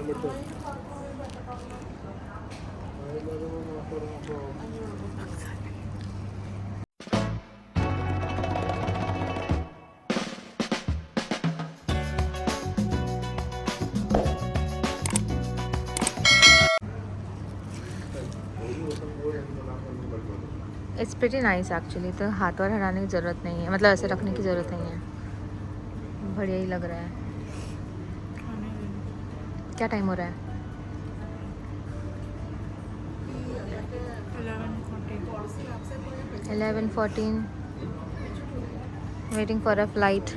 It's pretty nice actually. तो हाथ और हटाने की ज़रूरत नहीं है, मतलब ऐसे रखने की ज़रूरत नहीं है, बढ़िया ही लग रहा है। क्या टाइम हो रहा है? 11:14। Waiting for a flight.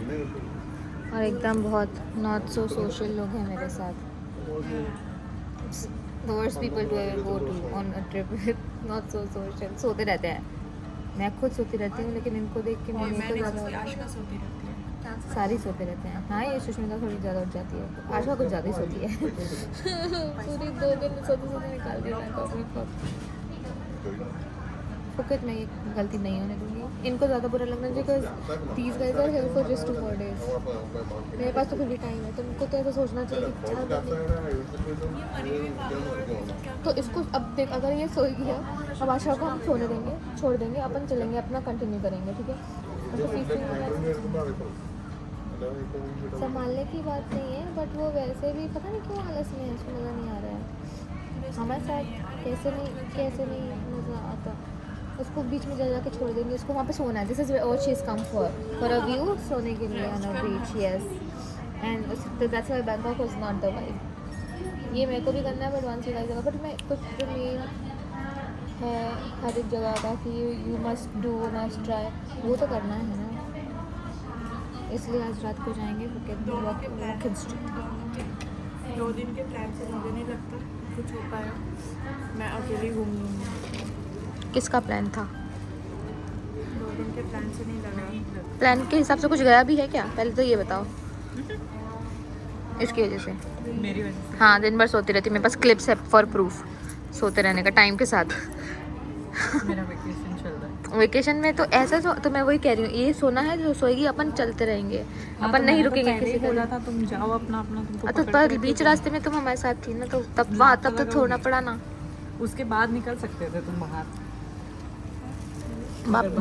और एकदम बहुत नॉट सो सोशल लोग हैं मेरे साथ। The worst people to ever go to on a trip with not so social। सोते रहते हैं, मैं खुद सोती रहती हूँ, लेकिन इनको देख के मेरे को ज़्यादा सारी सोते रहते हैं। हाँ, ये सुष्मिता थोड़ी ज़्यादा उठ जाती है, आशा कुछ ज़्यादा ही सोती है। पूरी 2 दिन सोते सोते निकाल दिया मैं तो अपनी फुकट में। ये गलती नहीं होने दूंगी, इनको ज़्यादा बुरा लगना चाहिए, because these guys are here for just 2 more days। मेरे पास तो फिर भी टाइम है, तुमको तो ऐसा सोचना चाहिए कि तो इसको अब देख, अगर ये सोएगी है, अब आशा को हम सोने देंगे, छोड़ देंगे, अपन चलेंगे, अपना कंटिन्यू करेंगे, ठीक है? संभालने की बात नहीं है, बट वो वैसे भी पता नहीं क्यों आलस में है, उसको मज़ा नहीं आ रहा है हमारे साथ। कैसे नहीं मज़ा आता। उसको बीच में जाके छोड़ देंगे, उसको वहाँ पे सोना है। दिस इज़ और she is come for a view, सोने के लिए on a beach. Yes, and that's why Bangkok was not the vibe. ये मेरे को भी करना है, बट वन सी जगह, बट मैं कुछ जो मेन है हर एक जगह का कि you must do, must try, वो तो करना है ना। इसलिए आज रात को जाएंगे फुकेट। 2 दिन के प्लान से मुझे नहीं लगता कुछ हो पाया। मैं अकेली घूम लूँगी। किसका प्लान था? 2 दिन के प्लान से नहीं लगा। प्लान के हिसाब से कुछ गया भी है क्या, पहले तो ये बताओ। इसकी वजह से, मेरी वजह से। हाँ, दिन भर सोती रहती। मेरे पास क्लिप्स है फॉर प्रूफ सोते रहने का टाइम के साथ। मेरा वेकेशन चल रहा है। वेकेशन में तो ऐसा तो मैं वही कह रही हूँ, ये सोना है जो सोएगी, अपन चलते रहेंगे। हाँ, अपन तो नहीं मैंने तो रुकेंगे पहले किसी ही का। बोला था तुम जाओ अपना तुमको तो पकड़ पर के बीच रखो। रास्ते में तुम हमारे साथ थी ना, तो तब वहाँ तब तो छोड़ना पड़ा ना। उसके बाद निकल सकते थे तुम बाहर।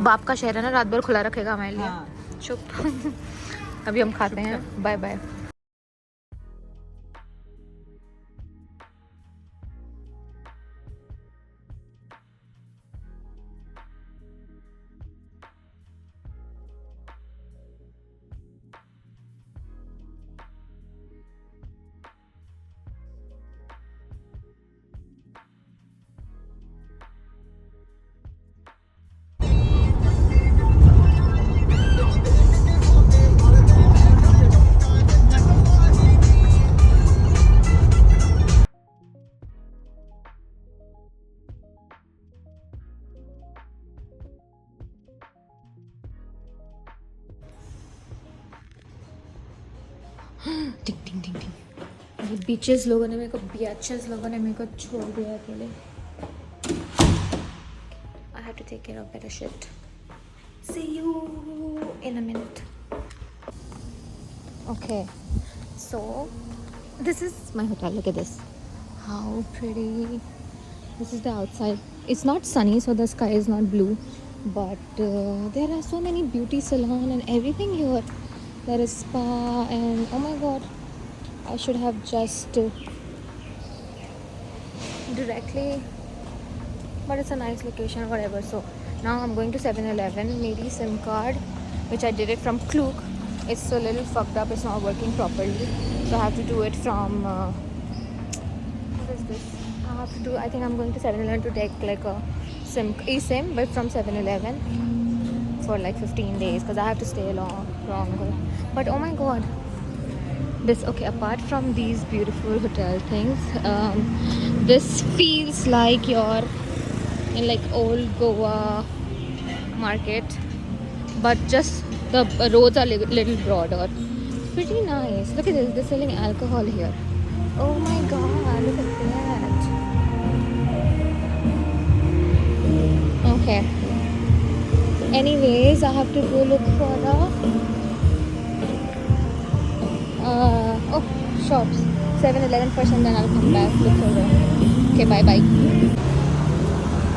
बाप का शहर है ना, रात भर खुला रखेगा हमारे लिए। हाँ। चुप। अभी हम खाते हैं, बाय बाय। टिंग टिंग टिंग टिंग। बीचेस लोगों ने मेरे को, बीचेस लोगों ने मेरे को छोड़ दिया अकेले। I have to take care of better shit. See you in a minute. Okay, so this is my hotel. Look at this. How pretty. This is the outside. It's not sunny, so the sky is not blue. But there are so many beauty salon and everything here. There is spa and oh my god, I should have just directly, but it's a nice location, whatever. So now I'm going to 7-Eleven. Maybe SIM card, which I did it from Klook, it's a little fucked up. It's not working properly, so I have to do it from what is this? I think I'm going to 7-Eleven to take like a eSIM, but from 7-Eleven for like 15 days, because I have to stay longer. But oh my god, this, okay, apart from these beautiful hotel things, this feels like you're in like old Goa market, but just the roads are little broader. Pretty nice. Look at this, they're selling alcohol here. Oh my god, look at that. Okay, anyways, I have to go look for a oh shops. 7-Eleven first and then I'll come back. Look for her. Okay, bye bye.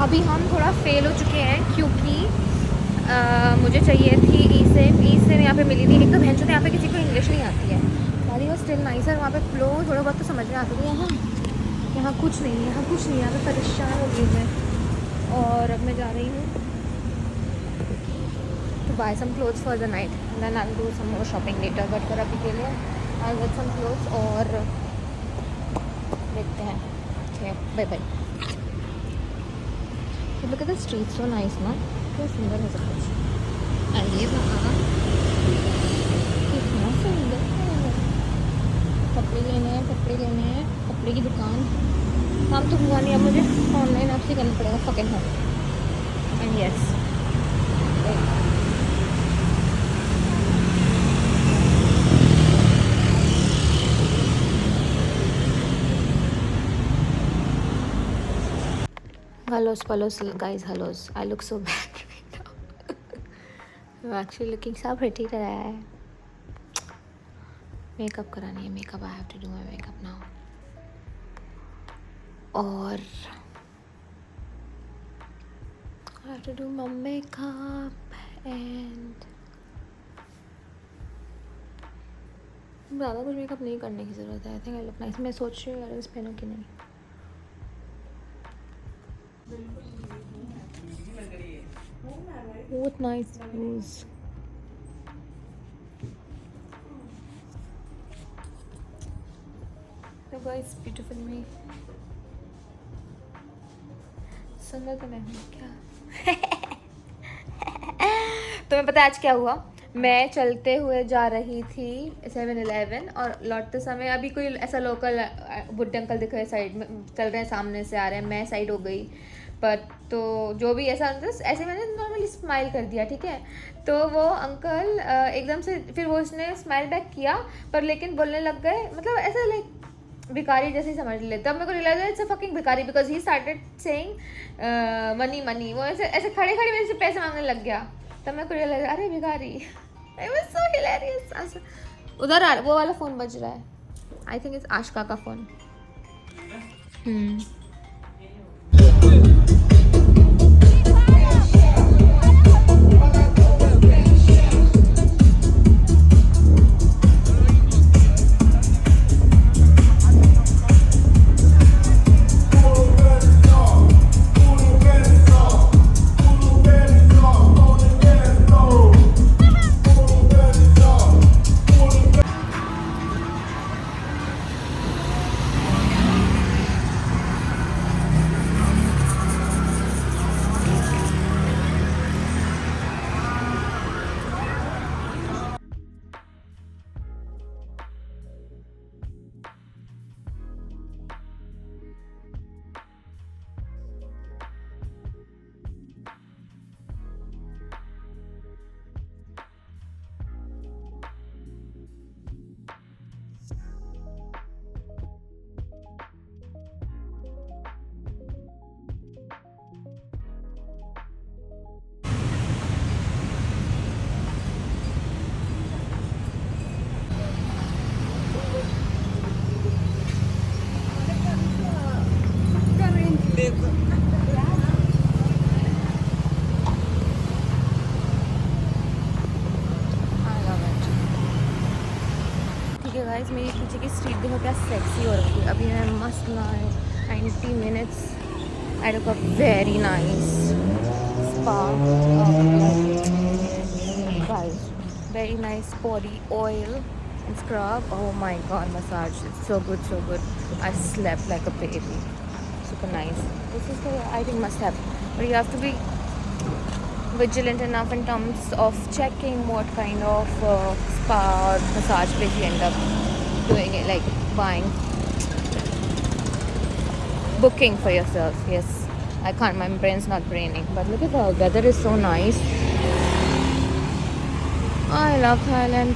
अभी हम थोड़ा fail हो चुके हैं क्योंकि मुझे चाहिए थी ई सेम यहाँ पे मिली थी। एक तो भैंसों यहाँ पे किसी को इंग्लिश नहीं आती है। वाली वो स्टिल नाइसर, वहाँ पे फ्लो थोड़ा बहुत तो समझ में आती थी। यहाँ कुछ नहीं है, यहाँ कुछ नहीं है, यहाँ पे परेशान हो गई मैं। और अब मैं जा रही हूँ to buy some clothes for the night and then I'll do some more shopping later, but for अभी के लिए I'll get some clothes और देखते हैं। Okay, bye bye. Look at the street, so nice ना, क्या सुंदर है सब कुछ। अरे वाह, कितना सुंदर है। कपड़े लेने हैं, कपड़े की दुकान। काम तो हुआ नहीं, अब मुझे ऑनलाइन आपसे करना पड़ेगा फकिंग है। And yes, hellos guys, hellos. I look so bad right now. I'm actually looking so pretty today. Makeup करानी है, makeup, I have to do my makeup now. और I have to do my makeup and ज़्यादा कुछ makeup नहीं करने की ज़रूरत है। I think I look nice. मैं सोच रही हूँ यार इस पहनूँ कि नहीं। What nice shoes. So guys, beautiful me. सुंदर तो मैं हूँ क्या? तुम्हें पता है आज क्या हुआ? मैं चलते हुए जा रही थी 7-Eleven और लौटते समय अभी कोई ऐसा लोकल बुड्ढे अंकल दिख रहे साइड में, चल रहे हैं, सामने से आ रहे हैं। मैं साइड हो गई पर तो जो भी ऐसा ऐसे मैंने नॉर्मली स्माइल कर दिया, ठीक है। तो वो अंकल एकदम से फिर वो उसने स्माइल बैक किया पर लेकिन बोलने लग गए, मतलब ऐसे लाइक भिखारी जैसे ही समझ ले। तब मेरे को रियलाइज इट्स अ फकिंग भिखारी because he started saying money money. वो ऐसे ऐसे खड़े खड़े मेरे से पैसे मांगने लग गया। तब मेरे को रियलाइज अरे भिखारी। It was so hilarious. उधर वो वाला फ़ोन बज रहा है, आई थिंक इट्स आशिका का फ़ोन। गाइस मेरी पीछे की स्ट्रीट देखो क्या सेक्सी हो रखी है। अभी मैं मस्त 90 minutes I took a very nice spa, guys, very nice body oil and scrub. Oh my god, massage, it's so good, so good. I slept like a baby, super nice. This is the I think must have, but you have to be vigilant enough in terms of checking what kind of spa or massage place you end up doing it, like buying, booking for yourself. Yes, I can't, my brain's not braining, but look at the weather is so nice. I love Thailand.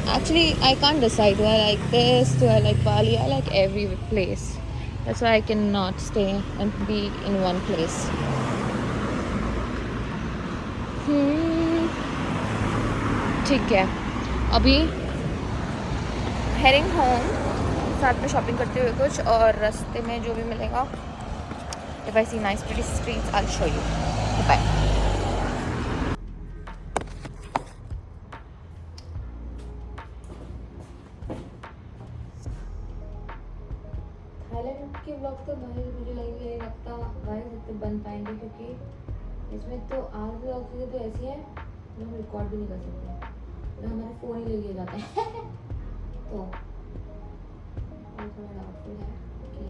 Actually, I can't decide, do I like this, do I like Bali? I like every place. That's why I cannot stay and be in one place. ठीक है, अभी heading home, साथ में shopping करते हुए कुछ, और रास्ते में जो भी मिलेगा, if I see nice pretty streets, I'll show you. Bye. Thailand के ब्लॉग तो भाई मुझे लगता गाइस इतने बन पाएंगे, क्योंकि इसमें तो आज चीज़ें तो ऐसी हैं जो हम रिकॉर्ड भी नहीं कर सकते, तो हमारे फ़ोन ही ले लिए जाते हैं तो ये थोड़ा डाउटफुल है कि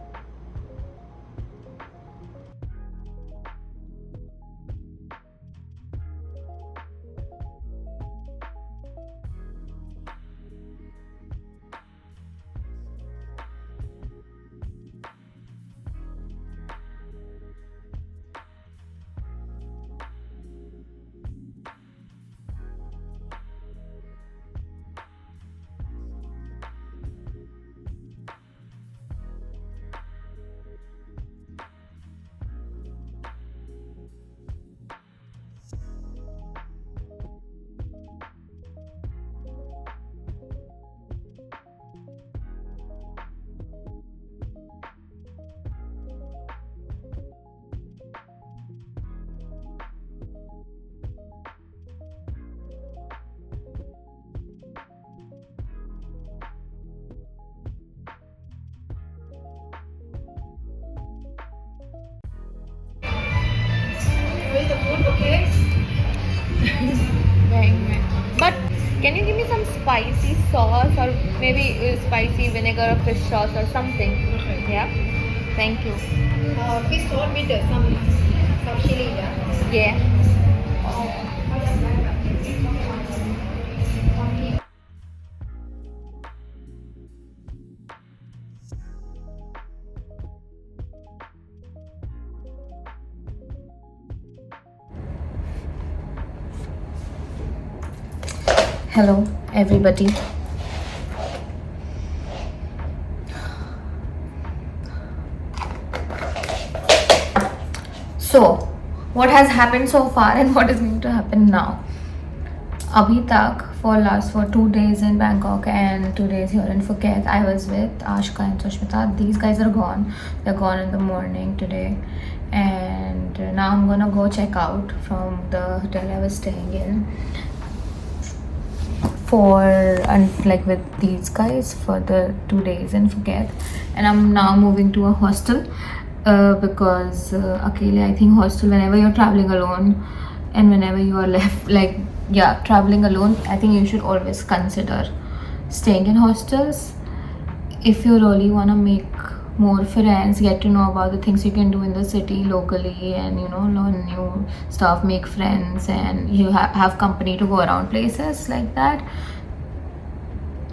But can you give me some spicy sauce or maybe spicy vinegar or fish sauce or something? Okay. Yeah. Thank you. Fish sauce with some chili, yeah? Yeah. Hello, everybody. So, what has happened so far and what is going to happen now? अभी तक for 2 days in Bangkok and 2 days here in Phuket, I was with Ashka and Sushmita. These guys are gone. They're gone in the morning today, and now I'm gonna go check out from the hotel I was staying in like with these guys for the 2 days in Phuket, and I'm now moving to a hostel because akele, I think hostel, whenever you're traveling alone and whenever you are left traveling alone, I think you should always consider staying in hostels if you really want to make more friends, get to know about the things you can do in the city locally, and learn new stuff, make friends, and you have company to go around places like that.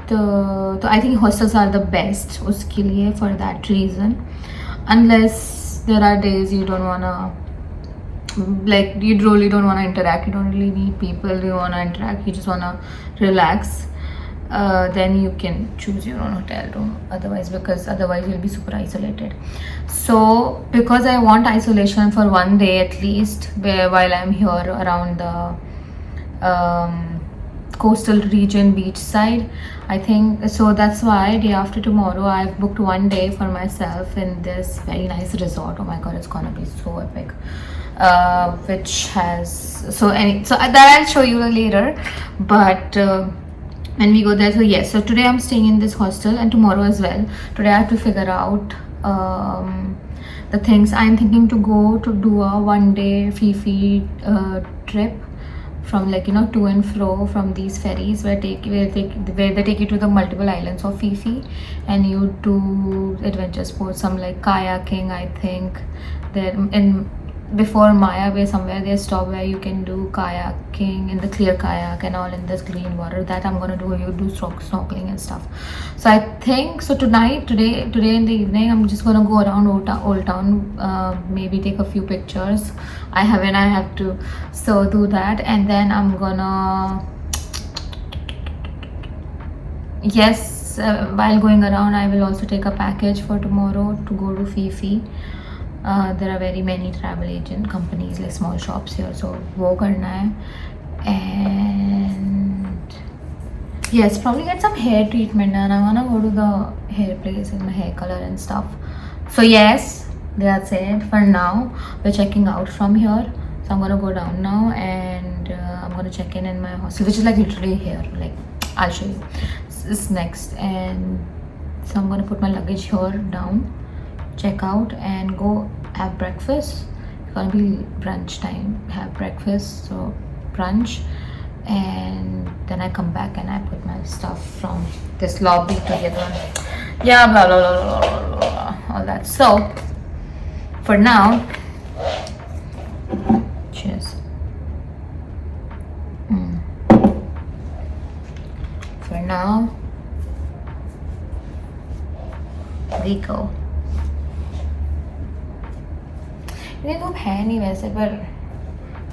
So I think hostels are the best uske liye, for that reason, unless there are days you don't wanna, like, you really don't want to interact, you don't really need people, you want to interact, you just want to relax, then you can choose your own hotel room, because otherwise you'll be super isolated. So because I want isolation for 1 day at least, while I'm here around the coastal region, beach side, I think, so that's why day after tomorrow I've booked 1 day for myself in this very nice resort. Oh my god, it's gonna be so epic. Which has so that I'll show you later, but when we go there. So yes, so today I'm staying in this hostel, and tomorrow as well. Today I have to figure out the things. I'm thinking to go to do a 1 day Fifi trip from, like, to and fro from these ferries where they take you to the multiple islands of Fifi, and you do adventure sports, some like kayaking, I think. There in before Maya Bay somewhere, they stop where you can do kayaking in the clear kayak and all in this green water. That I'm gonna do. You do snorkeling and stuff. So I think so today in the evening, I'm just gonna go around Old Town, maybe take a few pictures. I have to so do that, and then I'm gonna, yes, while going around, I will also take a package for tomorrow to go to Fifi. There are very many travel agent companies, like small shops here, so वो करना है, and Yes, probably get some hair treatment and I wanna go to the hair place and my hair color and stuff. So yes, that's it for now. We're checking out from here. So I'm gonna go down now and I'm gonna check in my hostel, which is like literally here. Like I'll show you. This is next, and so I'm gonna put my luggage here down, check out, and go have breakfast. It's gonna be brunch time. Have breakfast, so brunch, and then I come back and I put my stuff from this lobby to the other one. Yeah, blah blah blah blah blah, blah all that. So for now, cheers. For now, we go. ये धूप है नहीं वैसे, पर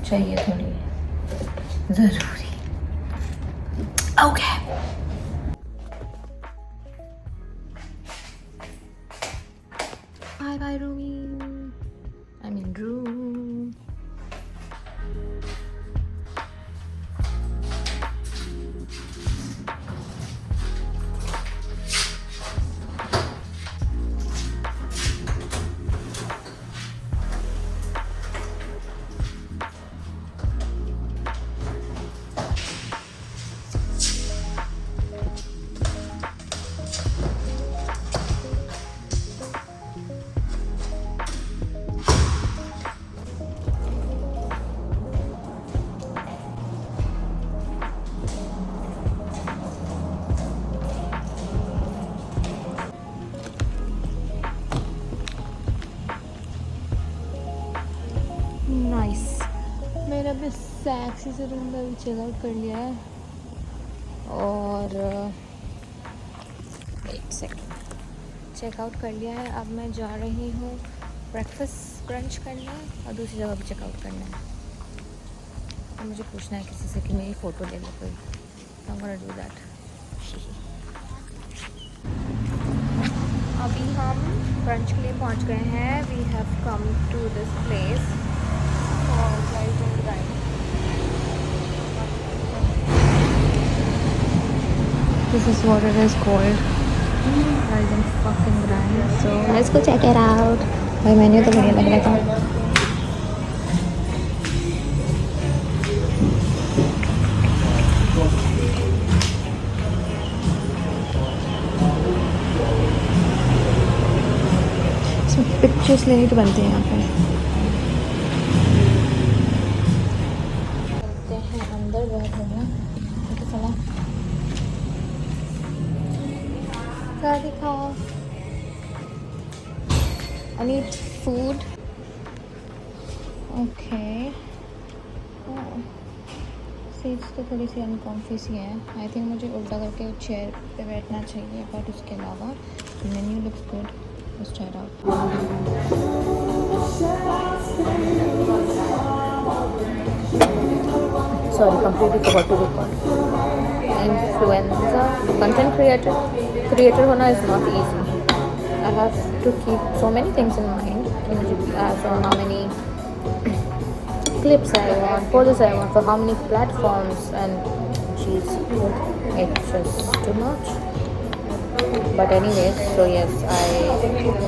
चाहिए थोड़ी ज़रूरी. Okay. Bye bye roomie. I'm in room. Nice. मैंने अपने सैक्सी से रूम का भी चेकआउट कर लिया है और एक सेकंड चेकआउट कर लिया है. अब मैं जा रही हूँ ब्रेकफास्ट ब्रंच करने और दूसरी जगह भी चेकआउट करना है. और मुझे पूछना है किसी से कि मेरी फ़ोटो ले लो कोई. I'm gonna do that. अभी हम ब्रंच के लिए पहुँच गए हैं. We have come to this place. This is what it is called. Rise and fucking grind. So let's go check it out. भाई मेन्यू तो बढ़िया लग रहा था. इसमें पिक्चर्स लेट बनते हैं यहाँ पे. चलते हैं अंदर. बहुत हो गया. तो चला क्या दिखाओ. I need food. Okay. Seats तो थोड़ी सी अनकम्फी सी हैं. आई थिंक मुझे उल्टा करके चेयर पे बैठना चाहिए. बट उसके अलावा menu looks good. Let's try it out. Sorry, completely forgot to record. Influencer, content creator होना is not easy. I have to keep so many things in mind. So how many clips I want, poses I want, for how many platforms, and jeez, it's just too much. But anyways, so yes, I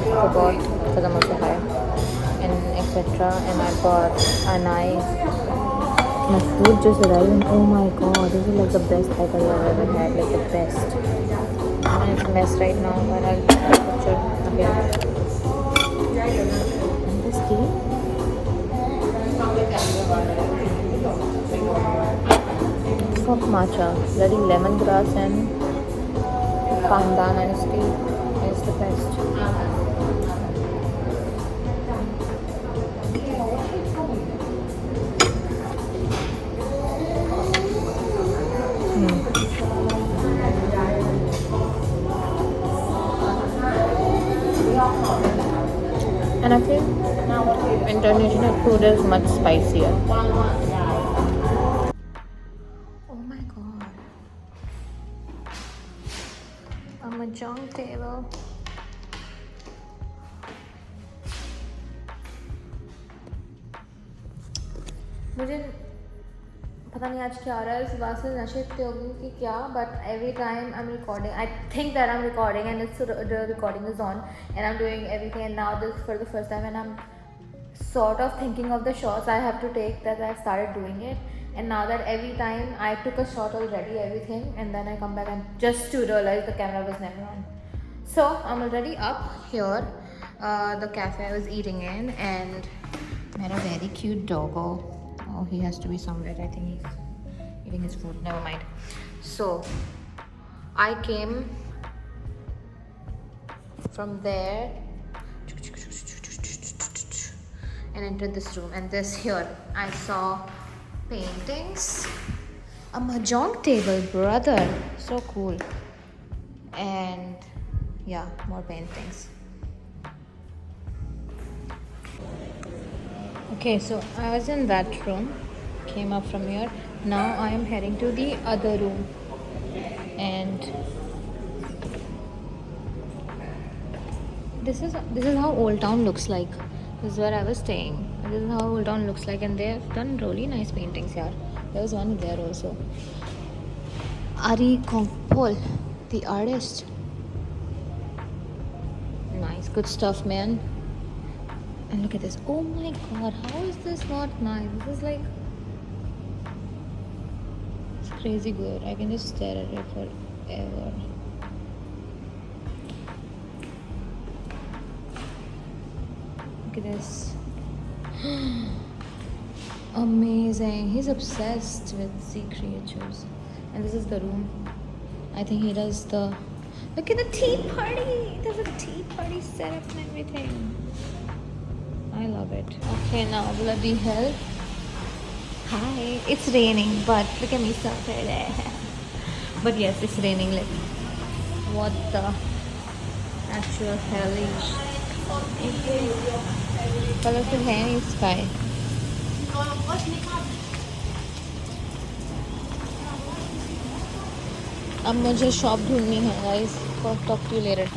forgot because I'm also high and etc. And I got an eye. My food just arrived and oh my god, this is like the best Thai curry I've ever had, like the best. And it's a mess right now, but I'll take a picture again. And this tea? Fuck matcha, bloody lemongrass and pandan iced tea is the best. And I feel international food is much spicier. Oh my god. A mahjong table. मुझे पता नहीं आज क्या हो रहा है, इस बात से नशे इतने हो गई कि क्या, but every time I am recording, I think that I am recording and it's the recording is on and I am doing everything and now this for the first time and I'm sort of thinking of the shots I have to take, that I started doing it, and now that every time I took a shot already everything and then I come back and just to realize the camera was never on. So I'm already up here, the cafe I was eating in, and met a very cute doggo. Oh, he has to be somewhere. I think he's eating his food. Never mind. So I came from there and entered this room, and this here I saw paintings, a mahjong table, brother, so cool, and yeah, more paintings. Okay, so I was in that room, came up from here. Now I am heading to the other room, and this is how Old Town looks like. This is where I was staying. This is how Old Town looks like, and they have done really nice paintings here. There was one there also. Ari Kongpol, the artist. Nice, good stuff, man. And look at this. Oh my god, how is this not nice? This is like, it's crazy good. I can just stare at it forever. Look at this. Amazing. He's obsessed with sea creatures. And this is the room. I think he does the, look at the tea party. There's a tea party set up and everything. I love it. Okay, now bloody hell. Hi. It's raining, but look at me so pretty. But yes, it's raining. Like, what the actual hell is? Colorful है नहीं sky. अब मुझे shop ढूंढनी है guys. Talk to you later.